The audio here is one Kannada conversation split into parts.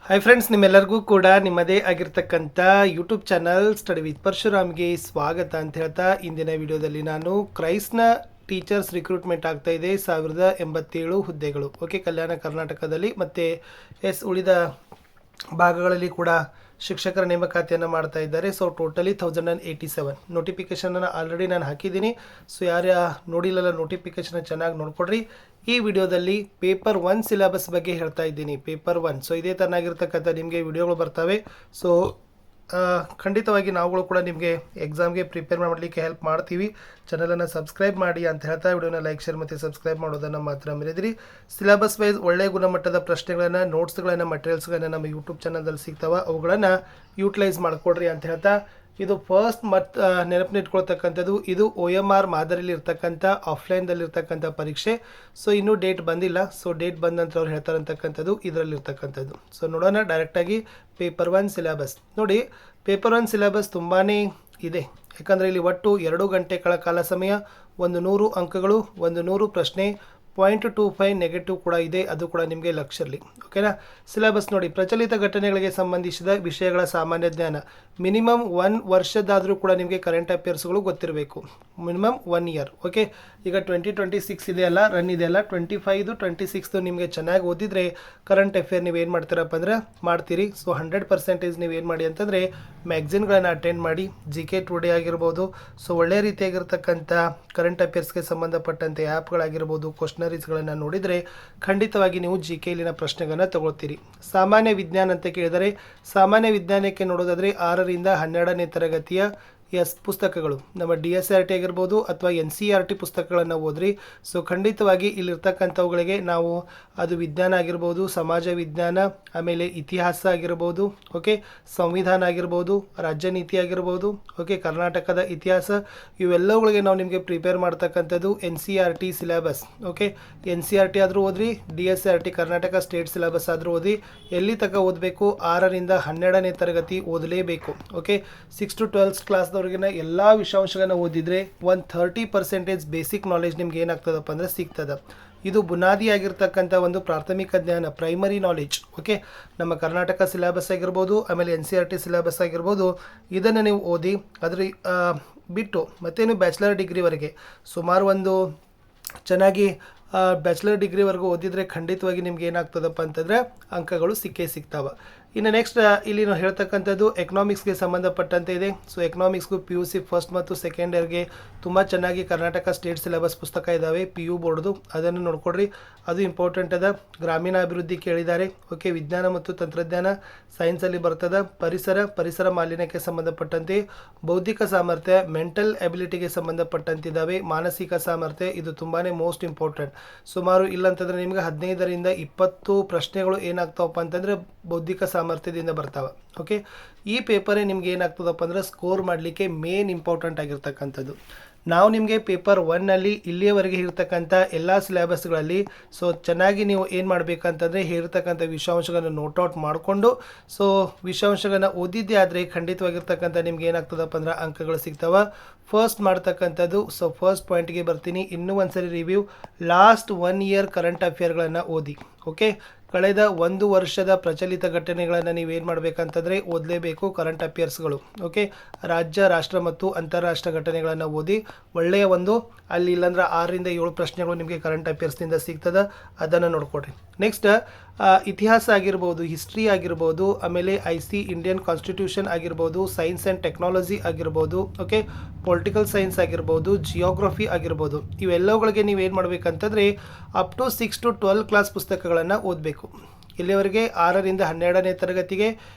ಹಾಯ್ ಫ್ರೆಂಡ್ಸ್, ನಿಮ್ಮೆಲ್ಲರಿಗೂ ಕೂಡ ನಿಮ್ಮದೇ ಆಗಿರ್ತಕ್ಕಂಥ ಯೂಟ್ಯೂಬ್ ಚಾನಲ್ ಸ್ಟಡಿ ವಿತ್ ಪರಶುರಾಮ್ಗೆ ಸ್ವಾಗತ ಅಂತ ಹೇಳ್ತಾ ಇಂದಿನ ವಿಡಿಯೋದಲ್ಲಿ ನಾನು ಕ್ರೈಸ್ಟ್ನ ಟೀಚರ್ಸ್ ರಿಕ್ರೂಟ್ಮೆಂಟ್ ಆಗ್ತಾ ಇದೆ 1087 ಹುದ್ದೆಗಳು. ಓಕೆ, ಕಲ್ಯಾಣ ಕರ್ನಾಟಕದಲ್ಲಿ ಮತ್ತು ಉಳಿದ ಭಾಗಗಳಲ್ಲಿ ಕೂಡ ಶಿಕ್ಷಕರ ನೇಮಕಾತಿಯನ್ನು ಮಾಡ್ತಾ ಇದ್ದಾರೆ. ಸೊ ಟೋಟಲಿ 1087 ನೋಟಿಫಿಕೇಷನನ್ನು ಆಲ್ರೆಡಿ ನಾನು ಹಾಕಿದ್ದೀನಿ. ಸೊ ಯಾರು ನೋಡಿಲ್ಲಲ್ಲ ನೋಟಿಫಿಕೇಷನ್ ಚೆನ್ನಾಗಿ ನೋಡ್ಕೊಡ್ರಿ. ಈ ವಿಡಿಯೋದಲ್ಲಿ ಪೇಪರ್ 1 ಸಿಲೆಬಸ್ ಬಗ್ಗೆ ಹೇಳ್ತಾ ಇದ್ದೀನಿ. ಪೇಪರ್ 1 ಸೊ ಇದೇ ತರನಾಗಿರ್ತಕ್ಕಂಥ ನಿಮಗೆ ವಿಡಿಯೋಗಳು ಬರ್ತವೆ. ಸೊ ಖಂಡಿತವಾಗಿ ನಾವುಗಳು ಕೂಡ ನಿಮಗೆ ಎಕ್ಸಾಮ್ಗೆ ಪ್ರಿಪೇರ್ ಮಾಡಲಿಕ್ಕೆ ಹೆಲ್ಪ್ ಮಾಡ್ತೀವಿ. ಚಾನಲನ್ನು ಸಬ್ಸ್ಕ್ರೈಬ್ ಮಾಡಿ ಅಂತ ಹೇಳ್ತಾ ವಿಡಿಯೋನ ಲೈಕ್, ಶೇರ್ ಮತ್ತು ಸಬ್ಸ್ಕ್ರೈಬ್ ಮಾಡೋದನ್ನು ಮಾತ್ರ ಮರೆದಿರಿ. ಸಿಲೆಬಸ್ ವೈಸ್ ಒಳ್ಳೆಯ ಗುಣಮಟ್ಟದ ಪ್ರಶ್ನೆಗಳನ್ನು, ನೋಟ್ಸ್ಗಳನ್ನು, ಮಟೀರಿಯಲ್ಸ್ಗಳನ್ನು ನಮ್ಮ ಯೂಟ್ಯೂಬ್ ಚಾನಲ್ದಲ್ಲಿ ಸಿಗ್ತಾವೆ. ಅವುಗಳನ್ನು ಯೂಟಿಲೈಸ್ ಮಾಡಿಕೊಡ್ರಿ ಅಂತ ಹೇಳ್ತಾ, ಇದು ಫಸ್ಟ್ ನೆನಪಿನಿಟ್ಕೊಳ್ತಕ್ಕಂಥದ್ದು ಇದು OMR ಮಾದರಿಯಲ್ಲಿ ಇರ್ತಕ್ಕಂಥ ಆಫ್ಲೈನ್ದಲ್ಲಿರ್ತಕ್ಕಂಥ ಪರೀಕ್ಷೆ. ಸೊ ಇನ್ನೂ ಡೇಟ್ ಬಂದಿಲ್ಲ. ಸೊ ಡೇಟ್ ಬಂದ ನಂತರ ಅವ್ರು ಹೇಳ್ತಾರಂತಕ್ಕಂಥದ್ದು ಇದರಲ್ಲಿರ್ತಕ್ಕಂಥದ್ದು. ಸೊ ನೋಡೋಣ ಡೈರೆಕ್ಟಾಗಿ ಪೇಪರ್ 1 ಸಿಲೆಬಸ್. ನೋಡಿ, ಪೇಪರ್ 1 ಸಿಲೆಬಸ್ ತುಂಬಾ ಇದೆ. ಯಾಕಂದರೆ ಇಲ್ಲಿ ಒಟ್ಟು 2 ಗಂಟೆಗಳ ಕಾಲ ಸಮಯ, 100 ಅಂಕಗಳು, 100 ಪ್ರಶ್ನೆ, 0.25 ನೆಗೆಟಿವ್ ಕೂಡ ಇದೆ. ಅದು ಕೂಡ ನಿಮಗೆ ಲಕ್ಷಲ್ಲಿ. ಓಕೆನಾ. ಸಿಲೆಬಸ್ ನೋಡಿ, ಪ್ರಚಲಿತ ಘಟನೆಗಳಿಗೆ ಸಂಬಂಧಿಸಿದ ವಿಷಯಗಳ ಸಾಮಾನ್ಯ ಜ್ಞಾನ. ಮಿನಿಮಮ್ 1 ವರ್ಷದಾದರೂ ಕೂಡ ನಿಮಗೆ ಕರೆಂಟ್ ಅಫೇರ್ಸ್ಗಳು ಗೊತ್ತಿರಬೇಕು. Minimum 1 year. ಓಕೆ, ಈಗ 2026 ಇದೆಯಲ್ಲ, ರನ್ ಇದೆಯಲ್ಲ, 25 26 ನಿಮಗೆ ಚೆನ್ನಾಗಿ ಓದಿದರೆ ಕರೆಂಟ್ ಅಫೇರ್ ನೀವು ಏನು ಮಾಡ್ತೀರಪ್ಪ ಅಂದರೆ ಮಾಡ್ತೀರಿ. ಸೊ 100% ನೀವು ಏನು ಮಾಡಿ ಅಂತಂದರೆ ಮ್ಯಾಗ್ಝಿನ್ಗಳನ್ನು ಅಟೆಂಡ್ ಮಾಡಿ. GK ಟುಡೇ ಆಗಿರ್ಬೋದು. ಸೊ ಒಳ್ಳೆಯ ರೀತಿಯಾಗಿರ್ತಕ್ಕಂಥ ಕರೆಂಟ್ ಅಫೇರ್ಸ್ಗೆ ಸಂಬಂಧಪಟ್ಟಂತೆ ಆ್ಯಪ್ಗಳಾಗಿರ್ಬೋದು, ಕ್ವಶ್ನರೀಸ್ಗಳನ್ನು ನೋಡಿದರೆ ಖಂಡಿತವಾಗಿ ನೀವು GK ಇಲ್ಲಿನ ಪ್ರಶ್ನೆಗಳನ್ನು ತಗೊಳ್ತೀರಿ. ಸಾಮಾನ್ಯ ವಿಜ್ಞಾನ ಅಂತ ಕೇಳಿದರೆ, ಸಾಮಾನ್ಯ ವಿಜ್ಞಾನಕ್ಕೆ ನೋಡೋದಾದರೆ 6ರಿಂದ 12ನೇ ತರಗತಿಯ ಪುಸ್ತಕಗಳು, ನಮ್ಮ DSRT ಆಗಿರ್ಬೋದು ಅಥವಾ NCERT ಪುಸ್ತಕಗಳನ್ನು ಓದ್ರಿ. ಸೊ ಖಂಡಿತವಾಗಿ ಇಲ್ಲಿರ್ತಕ್ಕಂಥವುಗಳಿಗೆ ನಾವು ಅದು ವಿಜ್ಞಾನ ಆಗಿರ್ಬೋದು, ಸಮಾಜ ವಿಜ್ಞಾನ, ಆಮೇಲೆ ಇತಿಹಾಸ ಆಗಿರ್ಬೋದು, ಓಕೆ, ಸಂವಿಧಾನ ಆಗಿರ್ಬೋದು, ರಾಜ್ಯ ನೀತಿ ಆಗಿರ್ಬೋದು, ಓಕೆ, ಕರ್ನಾಟಕದ ಇತಿಹಾಸ, ಇವೆಲ್ಲವುಗಳಿಗೆ ನಾವು ನಿಮಗೆ ಪ್ರಿಪೇರ್ ಮಾಡ್ತಕ್ಕಂಥದ್ದು NCERT ಸಿಲೆಬಸ್. ಓಕೆ, NCERT ಆದರೂ ಓದ್ರಿ, DSRT ಕರ್ನಾಟಕ ಸ್ಟೇಟ್ ಸಿಲೆಬಸ್ ಆದರೂ ಓದಿ. ಎಲ್ಲಿ ತನಕ ಓದಬೇಕು? 6ರಿಂದ 12ನೇ ತರಗತಿ ಓದಲೇಬೇಕು. ಓಕೆ, 6 to 12th ಕ್ಲಾಸ್ ಎಲ್ಲ ವಿಷಯಾಂಶಗಳನ್ನು ಓದಿದರೆ 30% ಬೇಸಿಕ್ ನಾಲೆಜ್ ನಿಮ್ಗೆ ಏನಾಗ್ತದಪ್ಪ ಅಂದರೆ ಸಿಗ್ತದೆ. ಇದು ಬುನಾದಿಯಾಗಿರ್ತಕ್ಕಂಥ ಒಂದು ಪ್ರಾಥಮಿಕ ಜ್ಞಾನ, ಪ್ರೈಮರಿ ನಾಲೆಜ್. ಓಕೆ, ನಮ್ಮ ಕರ್ನಾಟಕ ಸಿಲೆಬಸ್ ಆಗಿರ್ಬೋದು, ಆಮೇಲೆ NCERT ಸಿಲೆಬಸ್ ಆಗಿರ್ಬೋದು, ಇದನ್ನು ನೀವು ಓದಿ. ಅದ್ರ ಬಿಟ್ಟು ಮತ್ತೇನು ಬ್ಯಾಚುಲರ್ ಡಿಗ್ರಿವರೆಗೆ ಸುಮಾರು ಒಂದು ಚೆನ್ನಾಗಿ ಬ್ಯಾಚುಲರ್ ಡಿಗ್ರಿವರೆಗೂ ಓದಿದರೆ ಖಂಡಿತವಾಗಿ ನಿಮ್ಗೆ ಏನಾಗ್ತದಪ್ಪ ಅಂತಂದರೆ ಅಂಕಗಳು ಸಿಗ್ತಾವೆ. ಇನ್ನು ನೆಕ್ಸ್ಟ್ ಇಲ್ಲಿ ನಾವು ಹೇಳ್ತಕ್ಕಂಥದ್ದು ಎಕನಾಮಿಕ್ಸ್ಗೆ ಸಂಬಂಧಪಟ್ಟಂತೆ ಇದೆ. ಸೊ ಎಕನಾಮಿಕ್ಸ್ಗೂ PUC ಫಸ್ಟ್ ಮತ್ತು ಸೆಕೆಂಡ್ ಇಯರ್ಗೆ ತುಂಬ ಚೆನ್ನಾಗಿ ಕರ್ನಾಟಕ ಸ್ಟೇಟ್ ಸಿಲೆಬಸ್ ಪುಸ್ತಕ ಇದ್ದಾವೆ, PU ಬೋರ್ಡ್ದು. ಅದನ್ನು ನೋಡ್ಕೊಡ್ರಿ, ಅದು ಇಂಪಾರ್ಟೆಂಟ್ ಅದ. ಗ್ರಾಮೀಣ ಅಭಿವೃದ್ಧಿ ಕೇಳಿದ್ದಾರೆ. ಓಕೆ, ವಿಜ್ಞಾನ ಮತ್ತು ತಂತ್ರಜ್ಞಾನ ಸೈನ್ಸಲ್ಲಿ ಬರ್ತದೆ. ಪರಿಸರ ಮಾಲಿನ್ಯಕ್ಕೆ ಸಂಬಂಧಪಟ್ಟಂತೆ, ಬೌದ್ಧಿಕ ಸಾಮರ್ಥ್ಯ, ಮೆಂಟಲ್ ಎಬಿಲಿಟಿಗೆ ಸಂಬಂಧಪಟ್ಟಂತಿದ್ದಾವೆ. ಮಾನಸಿಕ ಸಾಮರ್ಥ್ಯ, ಇದು ತುಂಬಾ ಮೋಸ್ಟ್ ಇಂಪಾರ್ಟೆಂಟ್. ಸುಮಾರು ಇಲ್ಲಂತಂದರೆ ನಿಮಗೆ 15ರಿಂದ 20 ಪ್ರಶ್ನೆಗಳು ಏನಾಗ್ತಾವಪ್ಪ ಅಂತಂದರೆ ಬೌದ್ಧಿಕ ಸಾಮರ್ಥ್ಯದಿಂದ ಬರ್ತಾವೆ. ಓಕೆ, ಈ ಪೇಪರೇ ನಿಮ್ಗೆ ಏನಾಗ್ತದಪ್ಪ ಅಂದರೆ ಸ್ಕೋರ್ ಮಾಡಲಿಕ್ಕೆ ಮೇನ್ ಇಂಪಾರ್ಟೆಂಟ್ ಆಗಿರ್ತಕ್ಕಂಥದ್ದು. ನಾವು ನಿಮಗೆ ಪೇಪರ್ 1ನಲ್ಲಿ ಇಲ್ಲಿಯವರೆಗೆ ಇರ್ತಕ್ಕಂಥ ಎಲ್ಲ ಸಿಲೆಬಸ್ಗಳಲ್ಲಿ ಸೊ ಚೆನ್ನಾಗಿ ನೀವು ಏನು ಮಾಡಬೇಕಂತಂದರೆ ಇರ್ತಕ್ಕಂಥ ವಿಷಯಾಂಶಗಳನ್ನು ನೋಟ್ಔಟ್ ಮಾಡಿಕೊಂಡು, ಸೊ ವಿಷಯಾಂಶಗಳನ್ನು ಓದಿದ್ದೇ ಆದರೆ ಖಂಡಿತವಾಗಿರ್ತಕ್ಕಂಥ ನಿಮ್ಗೆ ಏನಾಗ್ತದಪ್ಪ ಅಂದ್ರೆ ಅಂಕಗಳು ಸಿಗ್ತಾವೆ. ಫಸ್ಟ್ ಮಾಡ್ತಕ್ಕಂಥದ್ದು, ಸೊ ಫಸ್ಟ್ ಪಾಯಿಂಟ್ಗೆ ಬರ್ತೀನಿ. ಇನ್ನೂ ಒಂದ್ಸರಿ ರಿವ್ಯೂ, ಲಾಸ್ಟ್ 1 ಇಯರ್ ಕರೆಂಟ್ ಅಫೇರ್ಗಳನ್ನು ಓದಿ. ಓಕೆ, ಕಳೆದ 1 ವರ್ಷದ ಪ್ರಚಲಿತ ಘಟನೆಗಳನ್ನು ನೀವೇನು ಮಾಡಬೇಕಂತಂದರೆ ಓದಲೇಬೇಕು, ಕರೆಂಟ್ ಅಫೇರ್ಸ್ಗಳು. ಓಕೆ, ರಾಜ್ಯ, ರಾಷ್ಟ್ರ ಮತ್ತು ಅಂತಾರಾಷ್ಟ್ರ ಘಟನೆಗಳನ್ನು ಓದಿ. ಒಳ್ಳೆಯ ಒಂದು ಅಲ್ಲಿ ಇಲ್ಲಾಂದ್ರೆ 6ರಿಂದ 7 ಪ್ರಶ್ನೆಗಳು ನಿಮಗೆ ಕರೆಂಟ್ ಅಫೇರ್ಸ್ನಿಂದ ಸಿಗ್ತದೆ, ಅದನ್ನು ನೋಡ್ಕೊಡ್ರಿ. ನೆಕ್ಸ್ಟ್ ಇತಿಹಾಸ ಆಗಿರ್ಬೋದು, ಹಿಸ್ಟ್ರಿ ಆಗಿರ್ಬೋದು, ಆಮೇಲೆ IC ಇಂಡಿಯನ್ ಕಾನ್ಸ್ಟಿಟ್ಯೂಷನ್ ಆಗಿರ್ಬೋದು, ಸೈನ್ಸ್ ಆ್ಯಂಡ್ ಟೆಕ್ನಾಲಜಿ ಆಗಿರ್ಬೋದು, ಓಕೆ, ಪೊಲಿಟಿಕಲ್ ಸೈನ್ಸ್ ಆಗಿರ್ಬೋದು, ಜಿಯೋಗ್ರಫಿ ಆಗಿರ್ಬೋದು, ಇವೆಲ್ಲವುಗಳಿಗೆ ನೀವೇನು ಮಾಡಬೇಕಂತಂದರೆ ಅಪ್ ಟು 6 to 12 ಕ್ಲಾಸ್ ಪುಸ್ತಕಗಳನ್ನು ಓದಬೇಕು. ಇಲ್ಲಿವರೆಗೆ 6ರಿಂದ 12ನೇ ತರಗತಿಗೆ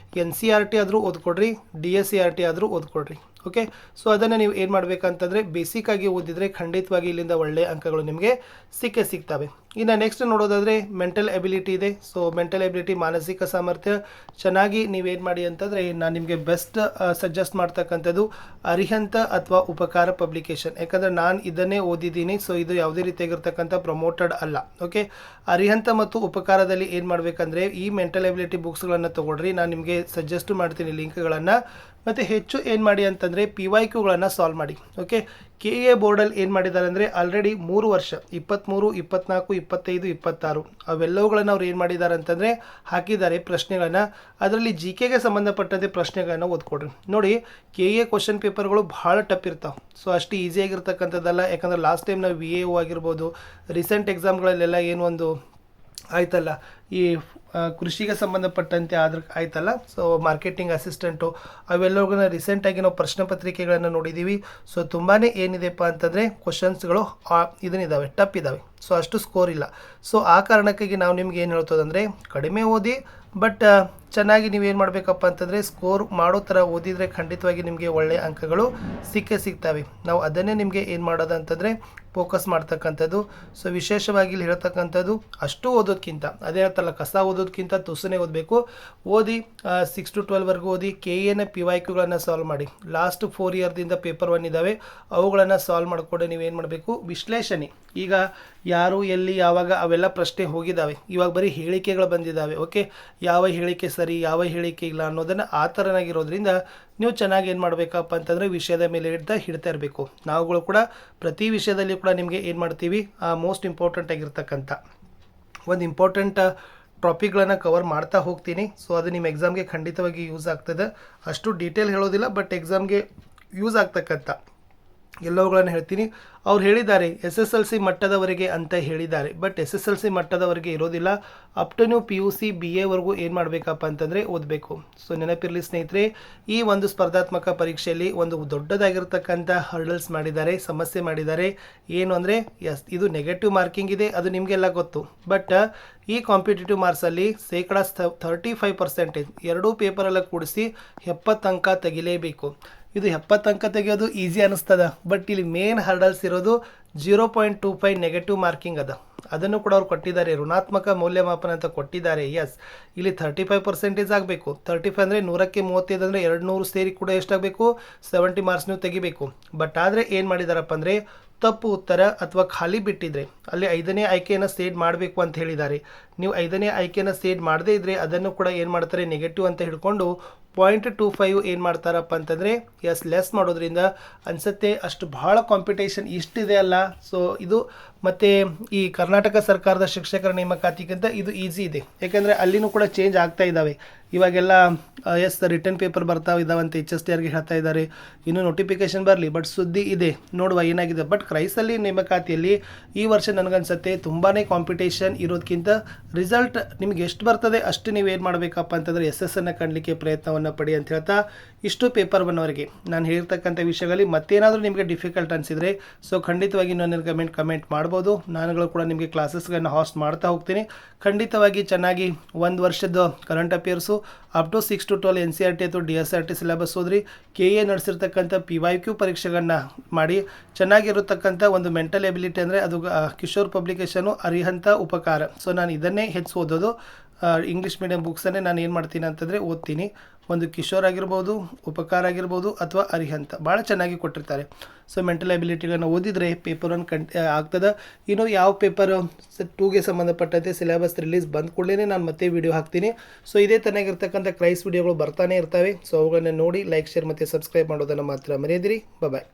NCERT ಆದರೂ ಓದ್ಕೊಡ್ರಿ, DSCRT ಆದರೂ ಓದ್ಕೊಡ್ರಿ. ಓಕೆ, ಸೊ ಅದನ್ನು ನೀವು ಏನು ಮಾಡಬೇಕಂತಂದರೆ ಬೇಸಿಕ್ಕಾಗಿ ಓದಿದರೆ ಖಂಡಿತವಾಗಿ ಇಲ್ಲಿಂದ ಒಳ್ಳೆಯ ಅಂಕಗಳು ನಿಮಗೆ ಸಿಗ್ತವೆ. ಇನ್ನು ನೆಕ್ಸ್ಟ್ ನೋಡೋದಾದರೆ ಮೆಂಟಲ್ ಎಬಿಲಿಟಿ ಇದೆ. ಸೊ ಮೆಂಟಲ್ ಎಬಿಲಿಟಿ, ಮಾನಸಿಕ ಸಾಮರ್ಥ್ಯ ಚೆನ್ನಾಗಿ ನೀವೇನು ಮಾಡಿ ಅಂತಂದರೆ ನಾನು ನಿಮಗೆ ಬೆಸ್ಟ್ ಸಜೆಸ್ಟ್ ಮಾಡ್ತಕ್ಕಂಥದ್ದು ಅರಿಹಂತ ಅಥವಾ ಉಪಕಾರ ಪಬ್ಲಿಕೇಶನ್. ಯಾಕಂದರೆ ನಾನು ಇದನ್ನೇ ಓದಿದ್ದೀನಿ. ಸೊ ಇದು ಯಾವುದೇ ರೀತಿಯಾಗಿರ್ತಕ್ಕಂಥ ಪ್ರಮೋಟೆಡ್ ಅಲ್ಲ. ಓಕೆ, ಅರಿಹಂತ ಮತ್ತು ಉಪಕಾರದಲ್ಲಿ ಏನು ಮಾಡಬೇಕಂದ್ರೆ ಈ ಮೆಂಟಲ್ ಎಬಿಲಿಟಿ ಬುಕ್ಸ್ಗಳನ್ನು ತೊಗೊಳ್ರಿ. ನಾನು ನಿಮಗೆ ಸಜೆಸ್ಟ್ ಮಾಡ್ತೀನಿ ಲಿಂಕ್ಗಳನ್ನು. ಮತ್ತು ಹೆಚ್ಚು ಏನು ಮಾಡಿ ಅಂತಂದರೆ PYQಗಳನ್ನು ಸಾಲ್ವ್ ಮಾಡಿ. ಓಕೆ, KA ಬೋರ್ಡಲ್ಲಿ ಏನು ಮಾಡಿದ್ದಾರೆ ಅಂದರೆ ಆಲ್ರೆಡಿ 3 ವರ್ಷ 23, 24, 25, 26 ಅವೆಲ್ಲವುಗಳನ್ನು ಅವ್ರು ಏನು ಮಾಡಿದ್ದಾರೆ ಅಂತಂದರೆ ಹಾಕಿದ್ದಾರೆ ಪ್ರಶ್ನೆಗಳನ್ನು. ಅದರಲ್ಲಿ GKಗೆ ಸಂಬಂಧಪಟ್ಟಂತೆ ಪ್ರಶ್ನೆಗಳನ್ನು ಓದ್ಕೊಡ್ರಿ. ನೋಡಿ, KA ಕ್ವಶನ್ ಪೇಪರ್ಗಳು ಭಾಳ ಟಫ್ ಇರ್ತಾವೆ. ಸೊ ಅಷ್ಟು ಈಸಿಯಾಗಿರ್ತಕ್ಕಂಥದ್ದಲ್ಲ. ಯಾಕಂದರೆ ಲಾಸ್ಟ್ ಟೈಮ್ ನಾವು VAO ಆಗಿರ್ಬೋದು, ರೀಸೆಂಟ್ ಎಕ್ಸಾಮ್ಗಳಲ್ಲೆಲ್ಲ ಏನು ಒಂದು ಆಯ್ತಲ್ಲ, ಈ ಕೃಷಿಗೆ ಸಂಬಂಧಪಟ್ಟಂತೆ ಆಯ್ತಲ್ಲ, ಸೊ ಮಾರ್ಕೆಟಿಂಗ್ ಅಸಿಸ್ಟೆಂಟು ಅವೆಲ್ಲವುಗಳನ್ನ ರೀಸೆಂಟಾಗಿ ನಾವು ಪ್ರಶ್ನೆ ಪತ್ರಿಕೆಗಳನ್ನು ನೋಡಿದ್ದೀವಿ. ಸೊ ತುಂಬಾ ಏನಿದೆಪ್ಪ ಅಂತಂದರೆ ಕ್ವಶನ್ಸ್ಗಳು ಇದನ್ನಿದ್ದಾವೆ, ಟಫ್ ಇದ್ದಾವೆ. ಸೊ ಅಷ್ಟು ಸ್ಕೋರ್ ಇಲ್ಲ. ಸೊ ಆ ಕಾರಣಕ್ಕಾಗಿ ನಾವು ನಿಮ್ಗೆ ಏನು ಹೇಳ್ತದಂದರೆ ಕಡಿಮೆ ಓದಿ, ಬಟ್ ಚೆನ್ನಾಗಿ ನೀವೇನು ಮಾಡಬೇಕಪ್ಪ ಅಂತಂದರೆ ಸ್ಕೋರ್ ಮಾಡೋ ಥರ ಓದಿದರೆ ಖಂಡಿತವಾಗಿ ನಿಮಗೆ ಒಳ್ಳೆಯ ಅಂಕಗಳು ಸಿಗ್ತವೆ. ನಾವು ಅದನ್ನೇ ನಿಮಗೆ ಏನು ಮಾಡೋದು ಅಂತಂದರೆ ಫೋಕಸ್ ಮಾಡ್ತಕ್ಕಂಥದ್ದು. ಸೊ ವಿಶೇಷವಾಗಿ ಇಲ್ಲಿ ಹೇಳ್ತಕ್ಕಂಥದ್ದು ಅಷ್ಟು ಓದೋದಕ್ಕಿಂತ, ಅದೇ ಹೇಳ್ತಲ್ಲ, ಕಸ ಓದೋದಕ್ಕಿಂತ ತುಸನೇ ಓದಬೇಕು. ಓದಿ 6 to 12ವರೆಗೂ ಓದಿ. KAನ PYQಗಳನ್ನು ಸಾಲ್ವ್ ಮಾಡಿ. ಲಾಸ್ಟ್ 4 ಇಯರ್ದಿಂದ ಪೇಪರ್ 1 ಇದ್ದಾವೆ, ಅವುಗಳನ್ನು ಸಾಲ್ವ್ ಮಾಡಿಕೊಂಡು ನೀವೇನು ಮಾಡಬೇಕು, ವಿಶ್ಲೇಷಣೆ. ಈಗ ಯಾರು ಎಲ್ಲಿ ಯಾವಾಗ ಅವೆಲ್ಲ ಪ್ರಶ್ನೆ ಹೋಗಿದ್ದಾವೆ, ಇವಾಗ ಬರೀ ಹೇಳಿಕೆಗಳು ಬಂದಿದ್ದಾವೆ. ಓಕೆ, ಯಾವ ಹೇಳಿಕೆ ಸರಿ ಯಾವ ಹೇಳಿಕೆ ಇಲ್ಲ ಅನ್ನೋದನ್ನು ಆ ಥರನಾಗಿರೋದ್ರಿಂದ ನೀವು ಚೆನ್ನಾಗಿ ಏನು ಮಾಡಬೇಕಪ್ಪ ಅಂತಂದರೆ ವಿಷಯದ ಮೇಲೆ ಹಿಡ್ತಾ ಇರಬೇಕು. ನಾವುಗಳು ಕೂಡ ಪ್ರತಿ ವಿಷಯದಲ್ಲಿ ಕೂಡ ನಿಮಗೆ ಏನು ಮಾಡ್ತೀವಿ, ಮೋಸ್ಟ್ ಇಂಪಾರ್ಟೆಂಟ್ ಆಗಿರ್ತಕ್ಕಂಥ ಒಂದು ಇಂಪಾರ್ಟೆಂಟ್ ಟಾಪಿಕ್ಗಳನ್ನು ಕವರ್ ಮಾಡ್ತಾ ಹೋಗ್ತೀನಿ. ಸೊ ಅದು ನಿಮ್ಮ ಎಕ್ಸಾಮ್ಗೆ ಖಂಡಿತವಾಗಿ ಯೂಸ್ ಆಗ್ತದೆ. ಅಷ್ಟು ಡೀಟೇಲ್ ಹೇಳೋದಿಲ್ಲ, ಬಟ್ ಎಕ್ಸಾಮ್ಗೆ ಯೂಸ್ ಆಗ್ತಕ್ಕಂಥ ಎಲ್ಲವುಗಳನ್ನು ಹೇಳ್ತೀನಿ. ಅವ್ರು ಹೇಳಿದ್ದಾರೆ SSLC ಮಟ್ಟದವರೆಗೆ ಅಂತ ಹೇಳಿದ್ದಾರೆ, ಬಟ್ SSLC ಮಟ್ಟದವರೆಗೆ ಇರೋದಿಲ್ಲ. ಅಪ್ ಟು ನೀವು PUC BAವರೆಗೂ ಏನು ಮಾಡಬೇಕಪ್ಪ ಅಂತಂದರೆ ಓದಬೇಕು. ಸೊ ನೆನಪಿರಲಿ ಸ್ನೇಹಿತರೆ, ಈ ಒಂದು ಸ್ಪರ್ಧಾತ್ಮಕ ಪರೀಕ್ಷೆಯಲ್ಲಿ ಒಂದು ದೊಡ್ಡದಾಗಿರ್ತಕ್ಕಂಥ ಹರ್ಡಲ್ಸ್ ಮಾಡಿದ್ದಾರೆ, ಸಮಸ್ಯೆ ಮಾಡಿದ್ದಾರೆ. ಏನು ಅಂದರೆ ಇದು ನೆಗೆಟಿವ್ ಮಾರ್ಕಿಂಗ್ ಇದೆ, ಅದು ನಿಮಗೆಲ್ಲ ಗೊತ್ತು. ಬಟ್ ಈ ಕಾಂಪಿಟೇಟಿವ್ ಮಾರ್ಕ್ಸಲ್ಲಿ 35% ಎರಡೂ ಪೇಪರೆಲ್ಲ ಕೂಡಿಸಿ 70 ಅಂಕ ತೆಗಿಲೇಬೇಕು. ಇದು 70 ಅಂಕ ತೆಗೆಯೋದು ಈಸಿ ಅನ್ನಿಸ್ತದ, ಬಟ್ ಇಲ್ಲಿ ಮೇನ್ ಹರ್ಡಲ್ಸ್ ಇರೋದು 0.25 ನೆಗೆಟಿವ್ ಮಾರ್ಕಿಂಗ್ ಅದ. ಅದನ್ನು ಕೂಡ ಅವ್ರು ಕೊಟ್ಟಿದ್ದಾರೆ, ಋಣಾತ್ಮಕ ಮೌಲ್ಯಮಾಪನ ಅಂತ ಕೊಟ್ಟಿದ್ದಾರೆ. ಎಸ್, ಇಲ್ಲಿ 35% ಆಗಬೇಕು. 35 ಅಂದರೆ 100ಕ್ಕೆ 35 ಅಂದರೆ 200 ಸೇರಿ ಕೂಡ ಎಷ್ಟಾಗಬೇಕು, 70 ಮಾರ್ಕ್ಸ್ ನೀವು ತೆಗಿಬೇಕು. ಬಟ್ ಆದರೆ ಏನು ಮಾಡಿದಾರಪ್ಪ ಅಂದರೆ ತಪ್ಪು ಉತ್ತರ ಅಥವಾ ಖಾಲಿ ಬಿಟ್ಟಿದ್ರೆ ಅಲ್ಲಿ 5ನೇ ಆಯ್ಕೆಯನ್ನು ಸೇಡ್ ಮಾಡಬೇಕು ಅಂತ ಹೇಳಿದ್ದಾರೆ. ನೀವು 5ನೇ ಆಯ್ಕೆಯನ್ನು ಸೇಡ್ ಮಾಡದೇ ಇದ್ದರೆ ಅದನ್ನು ಕೂಡ ಏನು ಮಾಡ್ತಾರೆ, ನೆಗೆಟಿವ್ ಅಂತ ಹಿಡ್ಕೊಂಡು 0.25 ಏನು ಮಾಡ್ತಾರಪ್ಪ ಅಂತಂದರೆ ಲೆಸ್ ಮಾಡೋದ್ರಿಂದ ಅನಿಸುತ್ತೆ ಅಷ್ಟು ಭಾಳ ಕಾಂಪಿಟೇಷನ್ ಇಷ್ಟಿದೆ ಅಲ್ಲ. ಸೊ ಇದು ಮತ್ತು ಈ ಕರ್ನಾಟಕ ಸರ್ಕಾರದ ಶಿಕ್ಷಕರ ನೇಮಕಾತಿಗಿಂತ ಇದು ಈಸಿ ಇದೆ. ಯಾಕೆಂದರೆ ಅಲ್ಲಿನೂ ಕೂಡ ಚೇಂಜ್ ಆಗ್ತಾ ಇದ್ದಾವೆ. ಇವಾಗೆಲ್ಲ ರಿಟರ್ನ್ ಪೇಪರ್ ಬರ್ತಾ ಇದ್ದಾವಂತೆ, HSTRಗೆ ಹೇಳ್ತಾ ಇದ್ದಾರೆ. ಇನ್ನೂ ನೋಟಿಫಿಕೇಶನ್ ಬರಲಿ, ಬಟ್ ಸುದ್ದಿ ಇದೆ, ನೋಡುವ ಏನಾಗಿದೆ. ಬಟ್ ಕ್ರೈಸಲ್ಲಿ ನೇಮಕಾತಿಯಲ್ಲಿ ಈ ವರ್ಷ ನನಗನ್ಸುತ್ತೆ ತುಂಬಾ ಕಾಂಪಿಟೇಷನ್ ಇರೋದಕ್ಕಿಂತ ರಿಸಲ್ಟ್ ನಿಮ್ಗೆ ಎಷ್ಟು ಬರ್ತದೆ ಅಷ್ಟು ನೀವೇನು ಮಾಡಬೇಕಪ್ಪ ಅಂತಂದರೆ SSನ್ನು ಕಾಣಲಿಕ್ಕೆ ಪ್ರಯತ್ನವನ್ನು ಪಡಿ ಅಂತ ಹೇಳ್ತಾ, ಇಷ್ಟು ಪೇಪರ್ 1ವರೆಗೆ ನಾನು ಹೇಳಿರ್ತಕ್ಕಂಥ ವಿಷಯಗಳಲ್ಲಿ ಮತ್ತೇನಾದರೂ ನಿಮಗೆ ಡಿಫಿಕಲ್ಟ್ ಅನಿಸಿದರೆ ಸೊ ಖಂಡಿತವಾಗಿ ನನಗೆ ಕಮೆಂಟ್ ಮಾಡ್ಬೋದು. ನಾನುಗಳು ಕೂಡ ನಿಮಗೆ ಕ್ಲಾಸಸ್ಗಳನ್ನು ಹಾಸ್ಟ್ ಮಾಡ್ತಾ ಹೋಗ್ತೀನಿ. ಖಂಡಿತವಾಗಿ ಚೆನ್ನಾಗಿ 1 ವರ್ಷದ current affairs up to 6 to 12 NCERT ಅಥವಾ DSRT ಸಿಲೆಬಸ್ ಓದ್ರಿ. KA ನಡೆಸಿರ್ತಕ್ಕಂಥ PYQ ಪರೀಕ್ಷೆಗಳನ್ನು ಮಾಡಿ. ಚೆನ್ನಾಗಿರತಕ್ಕಂಥ ಒಂದು ಮೆಂಟಲ್ ಎಬಿಲಿಟಿ ಅಂದರೆ ಅದು ಕಿಶೋರ್ ಪಬ್ಲಿಕೇಶನು ಅರಿಹಂತ ಉಪಕಾರ. ಸೊ ನಾನು ಇದನ್ನೇ ಹೆಚ್ಚು ಓದೋದು. ಇಂಗ್ಲೀಷ್ ಮೀಡಿಯಂ ಬುಕ್ಸನ್ನೇ ನಾನು ಏನು ಮಾಡ್ತೀನಿ ಅಂತಂದರೆ ಓದ್ತೀನಿ. ಒಂದು ಕಿಶೋರ್ ಆಗಿರ್ಬೋದು, ಉಪಕಾರ ಆಗಿರ್ಬೋದು ಅಥವಾ ಅರಿಹಂತ ಭಾಳ ಚೆನ್ನಾಗಿ ಕೊಟ್ಟಿರ್ತಾರೆ. ಸೊ ಮೆಂಟಲ್ ಎಬಿಲಿಟಿಗಳನ್ನು ಓದಿದರೆ ಪೇಪರ್ 1 ಆಗ್ತದೆ. ಇನ್ನು ಯಾವ ಪೇಪರ್ 2ಗೆ ಸಂಬಂಧಪಟ್ಟಂತೆ ಸಿಲೆಬಸ್ ರಿಲೀಸ್ ಬಂದ ಕೂಡಲೇ ನಾನು ಮತ್ತೆ ವಿಡಿಯೋ ಹಾಕ್ತೀನಿ. ಸೊ ಇದೇ ತನಗಿರ್ತಕ್ಕಂಥ ಕ್ರೈಸ್ ವಿಡಿಯೋಗಳು ಬರ್ತಾನೆ ಇರ್ತವೆ. ಸೊ ಅವುಗಳನ್ನ ನೋಡಿ ಲೈಕ್, ಶೇರ್ ಮತ್ತು ಸಬ್ಸ್ಕ್ರೈಬ್ ಮಾಡೋದನ್ನು ಮಾತ್ರ ಮರೆಯದಿರಿ. ಬಾಯ್.